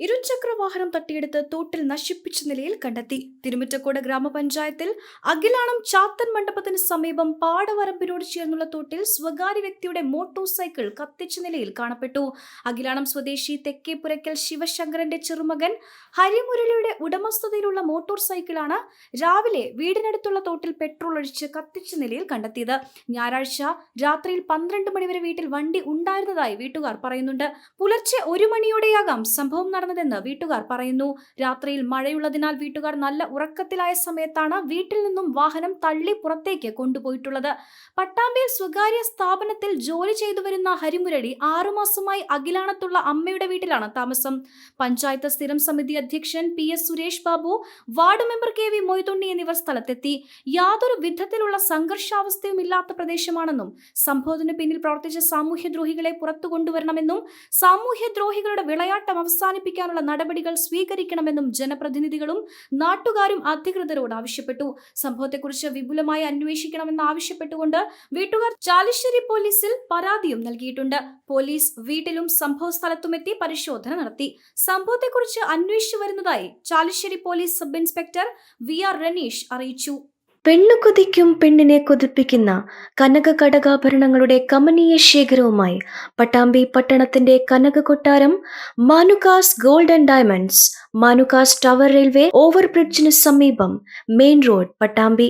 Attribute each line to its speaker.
Speaker 1: ഇരുചക്ര വാഹനം തട്ടിയെടുത്ത് തോട്ടിൽ നശിപ്പിച്ച നിലയിൽ കണ്ടെത്തി. തിരുമിറ്റക്കോട് ഗ്രാമപഞ്ചായത്തിൽ അഖിലാണം ചാത്തൻ മണ്ഡപത്തിന് സമീപം പാടവരമ്പിനോട് ചേർന്നുള്ള തോട്ടിൽ സ്വകാര്യ വ്യക്തിയുടെ മോട്ടോർ സൈക്കിൾ കത്തിച്ച നിലയിൽ കാണപ്പെട്ടു. അഖിലാണം സ്വദേശി തെക്കേപ്പുരയ്ക്കൽ ശിവശങ്കരന്റെ ചെറുമകൻ ഹരിമുരളിയുടെ ഉടമസ്ഥതയിലുള്ള മോട്ടോർ സൈക്കിളാണ് രാവിലെ വീടിനടുത്തുള്ള തോട്ടിൽ പെട്രോൾ ഒഴിച്ച് കത്തിച്ച നിലയിൽ കണ്ടെത്തിയത്. ഞായറാഴ്ച രാത്രിയിൽ 12 മണിവരെ വീട്ടിൽ വണ്ടി ഉണ്ടായിരുന്നതായി വീട്ടുകാർ പറയുന്നുണ്ട്. പുലർച്ചെ 1 മണിയോടെയാകാം സംഭവം നടന്നതെന്ന് വീട്ടുകാർ പറയുന്നു. രാത്രിയിൽ മഴയുള്ളതിനാൽ വീട്ടുകാർ നല്ല ഉറക്കത്തിലായ സമയത്താണ് വീട്ടിൽ നിന്നും വാഹനം തള്ളി പുറത്തേക്ക് കൊണ്ടുപോയിട്ടുള്ളത്. പട്ടാമ്പിയിൽ സ്വകാര്യ സ്ഥാപനത്തിൽ ജോലി ചെയ്തു വരുന്ന ഹരിമുരളി 6 മാസമായി അഖിലാണത്തുള്ള അമ്മയുടെ വീട്ടിലാണ് താമസം. പഞ്ചായത്ത് സ്ഥിരം സമിതി അധ്യക്ഷൻ PS Suresh Babu, ward member KV Moythunni എന്നിവർ സ്ഥലത്തെത്തി. യാതൊരു വിധത്തിലുള്ള സംഘർഷാവസ്ഥയും ഇല്ലാത്ത പ്രദേശമാണെന്നും സംഭവത്തിന് പിന്നിൽ പ്രവർത്തിച്ച സാമൂഹ്യദ്രോഹികളെ പുറത്തു കൊണ്ടുവരണമെന്നും സാമൂഹ്യദ്രോഹികളുടെ വിളയാട്ടം അവസാനിപ്പിക്കാനുള്ള നടപടികൾ സ്വീകരിക്കണമെന്നും ജനപ്രതിനിധികളും നാട്ടുകാരും അധികൃതരോട് ആവശ്യപ്പെട്ടു. സംഭവത്തെക്കുറിച്ച് വിപുലമായി അന്വേഷിക്കണമെന്ന് ആവശ്യപ്പെട്ടുകൊണ്ട് വീട്ടുകാർ ചാലിശ്ശേരി പോലീസിൽ പരാതിയും നൽകിയിട്ടുണ്ട്. പോലീസ് വീട്ടിലും സംഭവ സ്ഥലത്തുമെത്തി പരിശോധന നടത്തി. സംഭവത്തെക്കുറിച്ച് അന്വേഷിച്ചു വരുന്നതായി Chalissery police sub inspector VR Raneesh അറിയിച്ചു.
Speaker 2: പെണ്ണു കൊതിക്കും പെണ്ണിനെ കൊതിപ്പിക്കുന്ന കനക കടകാഭരണങ്ങളുടെ കമനീയ ശേഖരവുമായി പട്ടാമ്പി പട്ടണത്തിന്റെ കനക കൊട്ടാരം Manukas gold and diamonds, Manukas tower railway ഓവർബ്രിഡ്ജിന് സമീപം, മെയിൻ റോഡ്, പട്ടാമ്പി.